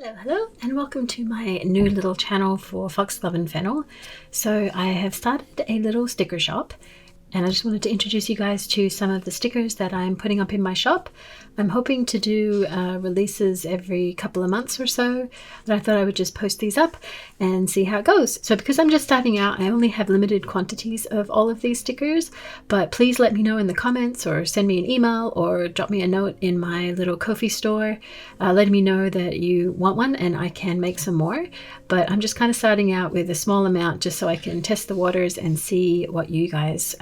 Hello, and welcome to my new little channel for Foxglove Fennel. So I have started a little sticker shop, and I just wanted to introduce you guys to some of the stickers that I'm putting up in my shop. I'm hoping to do releases every couple of months or so, but I thought I would just post these up and see how it goes. So because I'm just starting out, I only have limited quantities of all of these stickers, but please let me know in the comments or send me an email or drop me a note in my little Ko-fi store letting me know that you want one and I can make some more. But I'm just kind of starting out with a small amount just so I can test the waters and see what you guys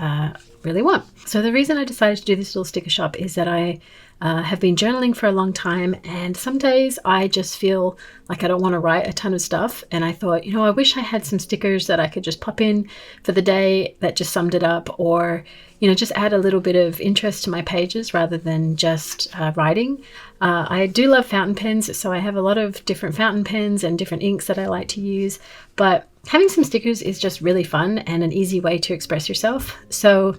really want. So the reason I decided to do this little sticker shop is that I have been journaling for a long time, and some days I just feel like I don't want to write a ton of stuff, and I thought, you know, I wish I had some stickers that I could just pop in for the day that just summed it up, or you know, just add a little bit of interest to my pages rather than just writing. I do love fountain pens, so I have a lot of different fountain pens and different inks that I like to use, but having some stickers is just really fun and an easy way to express yourself. So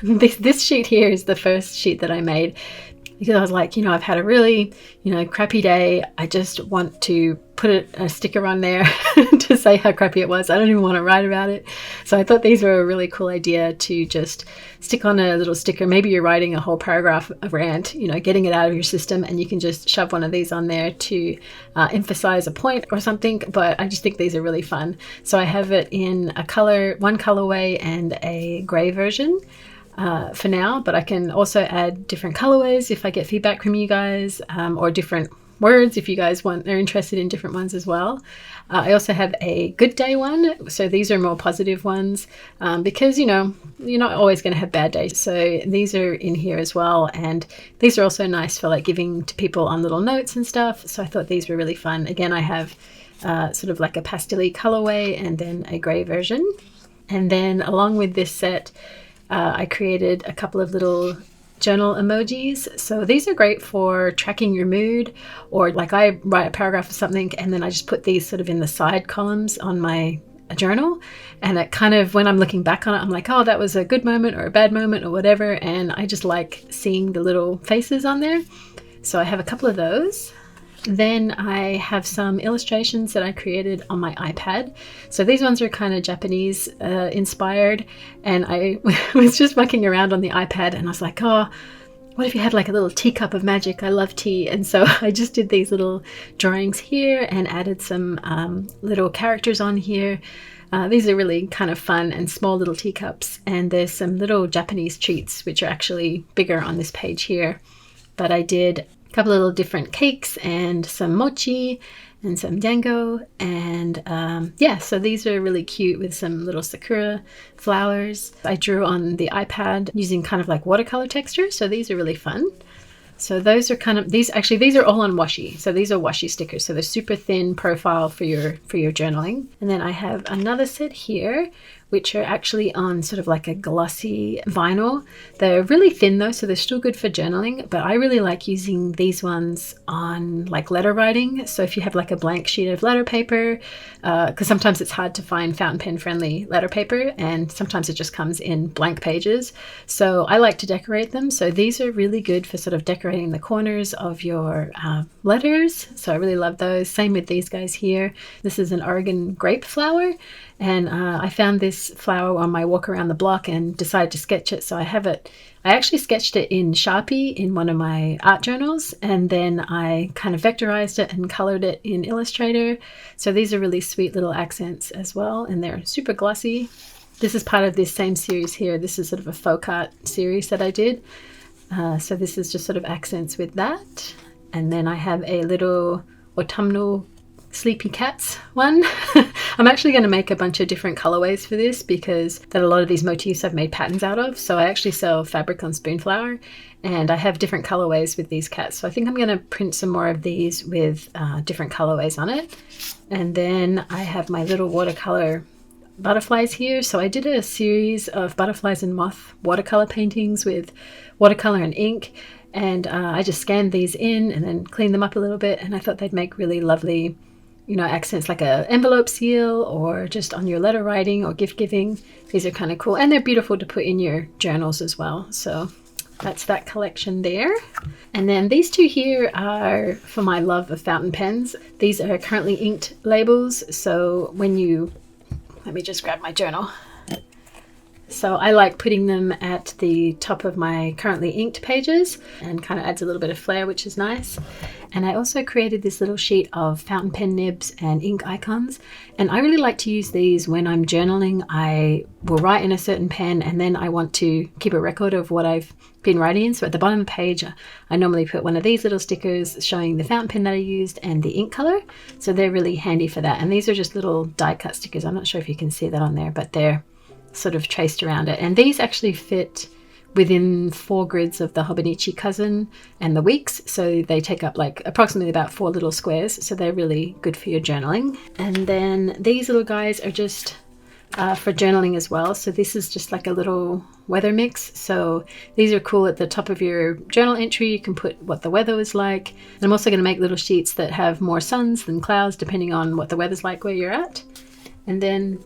this sheet here is the first sheet that I made because I was like, you know, I've had a really, you know, crappy day. I just want to put a sticker on there to say how crappy it was. I don't even want to write about it. So I thought these were a really cool idea to just stick on a little sticker. Maybe you're writing a whole paragraph of rant, you know, getting it out of your system, and you can just shove one of these on there to emphasize a point or something. But I just think these are really fun. So I have it in a color, one colorway and a gray version. For now, but I can also add different colorways if I get feedback from you guys, or different words if you guys are interested in different ones as well. I also have a good day one, so these are more positive ones, because you know, you're not always going to have bad days, so these are in here as well, and these are also nice for like giving to people on little notes and stuff, so I thought these were really fun. Again, I have sort of like a pastel-y colorway and then a gray version, and then along with this set I created a couple of little journal emojis. So these are great for tracking your mood, or like I write a paragraph or something and then I just put these sort of in the side columns on my journal, and it kind of, when I'm looking back on it, I'm like, oh, that was a good moment or a bad moment or whatever, and I just like seeing the little faces on there. So I have a couple of those. Then I have some illustrations that I created on my iPad. So these ones are kind of Japanese inspired, and I was just mucking around on the iPad and I was like, oh, what if you had like a little teacup of magic? I love tea. And so I just did these little drawings here and added some little characters on here. These are really kind of fun and small little teacups, and there's some little Japanese treats which are actually bigger on this page here. But I did a couple of little different cakes and some mochi and some dango, and yeah, so these are really cute with some little sakura flowers. I drew on the iPad using kind of like watercolor texture, so these are really fun. So those are kind of, these are all on washi. So these are washi stickers, so they're super thin profile for your journaling. And then I have another set here which are actually on sort of like a glossy vinyl. They're really thin though, so they're still good for journaling, but I really like using these ones on like letter writing. So if you have like a blank sheet of letter paper, because sometimes it's hard to find fountain pen friendly letter paper, and sometimes it just comes in blank pages. So I like to decorate them. So these are really good for sort of decorating the corners of your letters. So I really love those. Same with these guys here. This is an Oregon grape flower, and I found this flower on my walk around the block and decided to sketch it. So I have it, I actually sketched it in Sharpie in one of my art journals, and then I kind of vectorized it and colored it in Illustrator. So these are really sweet little accents as well, and they're super glossy. This is part of this same series here. This is sort of a folk art series that I did. So this is just sort of accents with that. And then I have a little autumnal sleepy cats one. I'm actually going to make a bunch of different colorways for this, because that a lot of these motifs I've made patterns out of. So I actually sell fabric on Spoonflower, and I have different colorways with these cats. So I think I'm going to print some more of these with different colorways on it. And then I have my little watercolor butterflies here. So I did a series of butterflies and moth watercolor paintings with watercolor and ink, and I just scanned these in and then cleaned them up a little bit, and I thought they'd make really lovely, you know, accents like a envelope seal or just on your letter writing or gift giving. These are kind of cool, and they're beautiful to put in your journals as well. So that's that collection there. And then these two here are for my love of fountain pens. These are currently inked labels, so when you, let me just grab my journal. So I like putting them at the top of my currently inked pages, and kind of adds a little bit of flair, which is nice. And I also created this little sheet of fountain pen nibs and ink icons. And I really like to use these when I'm journaling. I will write in a certain pen, and then I want to keep a record of what I've been writing in. So at the bottom of the page, I normally put one of these little stickers showing the fountain pen that I used and the ink color. So they're really handy for that. And these are just little die cut stickers. I'm not sure if you can see that on there, but they're sort of traced around it. And these actually fit within 4 grids of the Hobonichi Cousin and the Weeks, so they take up like approximately about 4 little squares, so they're really good for your journaling. And then these little guys are just for journaling as well. So this is just like a little weather mix. So these are cool. At the top of your journal entry, you can put what the weather was like. And I'm also going to make little sheets that have more suns than clouds, depending on what the weather's like where you're at. And then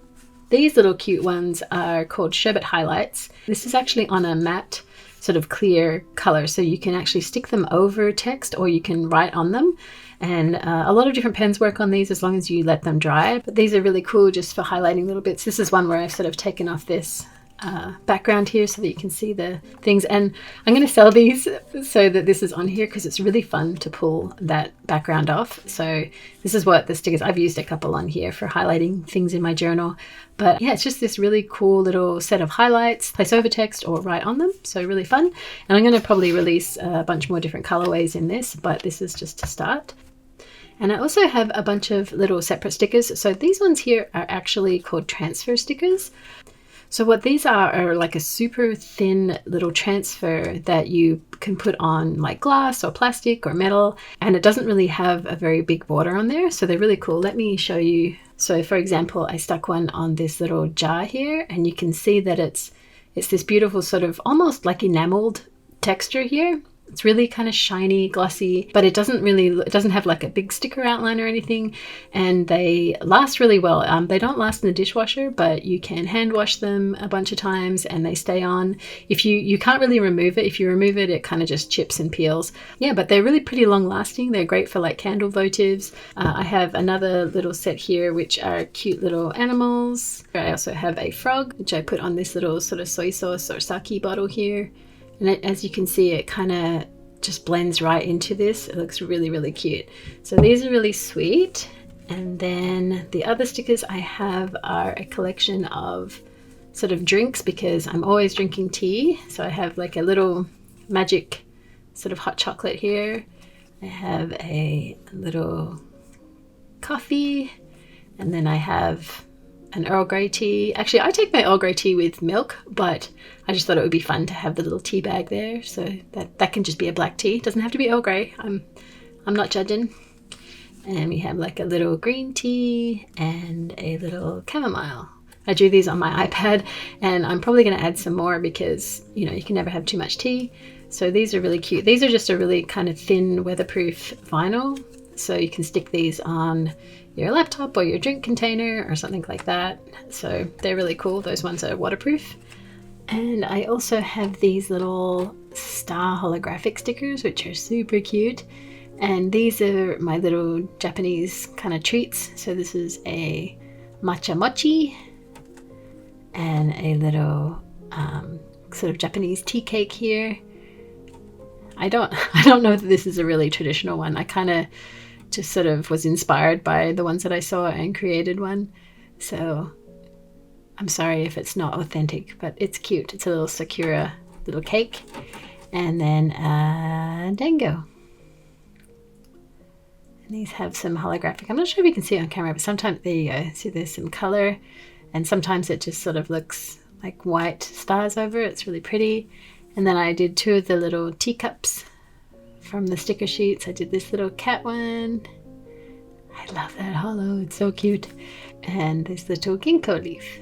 these little cute ones are called Sherbet Highlights. This is actually on a matte sort of clear color, so you can actually stick them over text or you can write on them. And a lot of different pens work on these as long as you let them dry. But these are really cool just for highlighting little bits. This is one where I've sort of taken off this background here so that you can see the things, and I'm going to sell these so that this is on here because it's really fun to pull that background off. So this is what the stickers, I've used a couple on here for highlighting things in my journal. But yeah, it's just this really cool little set of highlights, place over text or write on them. So really fun. And I'm going to probably release a bunch more different colorways in this, but this is just to start. And I also have a bunch of little separate stickers. So these ones here are actually called transfer stickers. So what these are like a super thin little transfer that you can put on like glass or plastic or metal, and it doesn't really have a very big border on there. So they're really cool. Let me show you. So for example, I stuck one on this little jar here, and you can see that it's this beautiful sort of almost like enameled texture here. It's really kind of shiny, glossy, but it doesn't have like a big sticker outline or anything. And they last really well. They don't last in the dishwasher, but you can hand wash them a bunch of times and they stay on. If you can't really remove it. If you remove it, it kind of just chips and peels. Yeah, but they're really pretty long lasting. They're great for like candle votives. I have another little set here, which are cute little animals. I also have a frog, which I put on this little sort of soy sauce or sake bottle here. And as you can see, it kind of just blends right into this. It looks really, really cute. So these are really sweet. And then the other stickers I have are a collection of sort of drinks, because I'm always drinking tea. So I have like a little magic sort of hot chocolate here. I have a little coffee, and then I have an Earl Grey tea. Actually, I take my Earl Grey tea with milk, but I just thought it would be fun to have the little tea bag there. So that can just be a black tea. It doesn't have to be Earl Grey. I'm not judging. And we have like a little green tea and a little chamomile. I drew these on my iPad, and I'm probably going to add some more because, you know, you can never have too much tea. So these are really cute. These are just a really kind of thin weatherproof vinyl. So you can stick these on your laptop or your drink container or something like that. So they're really cool. Those ones are waterproof. And I also have these little star holographic stickers, which are super cute. And these are my little Japanese kind of treats. So this is a matcha mochi and a little sort of Japanese tea cake here. I don't know that this is a really traditional one. I kind of just sort of was inspired by the ones that I saw and created one. So I'm sorry if it's not authentic, but it's cute. It's a little Sakura little cake. And then dango. And these have some holographic. I'm not sure if you can see it on camera, but sometimes, there you go. See, there's some color, and sometimes it just sort of looks like white stars over it. It's really pretty. And then I did 2 of the little teacups from the sticker sheets. I did this little cat one. I love that hollow. It's so cute. And this little ginkgo leaf.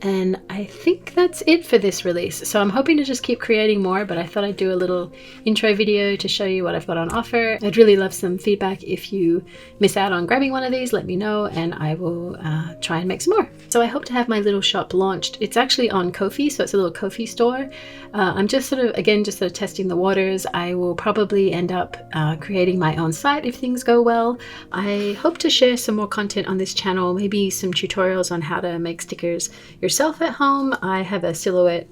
And I think that's it for this release. So I'm hoping to just keep creating more, but I thought I'd do a little intro video to show you what I've got on offer. I'd really love some feedback. If you miss out on grabbing one of these, let me know and I will try and make some more. So I hope to have my little shop launched. It's actually on Ko-fi, so it's a little Ko-fi store. I'm just sort of testing the waters. I will probably end up creating my own site if things go well. I hope to share some more content on this channel, maybe some tutorials on how to make stickers yourself at home. I have a silhouette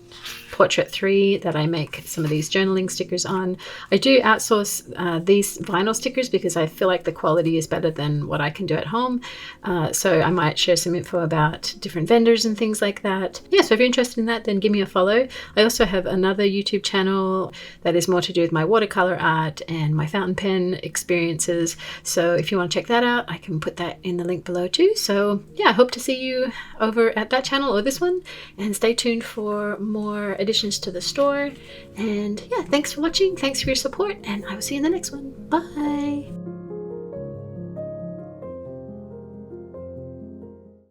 Portrait 3 that I make some of these journaling stickers on. I do outsource these vinyl stickers because I feel like the quality is better than what I can do at home. So I might share some info about different vendors and things like that. Yeah, so if you're interested in that, then give me a follow. I also have another YouTube channel that is more to do with my watercolor art and my fountain pen experiences. So if you want to check that out, I can put that in the link below too. So yeah, I hope to see you over at that channel or this one, and stay tuned for more additions to the store. And yeah, thanks for watching, thanks for your support, and I will see you in the next one. Bye.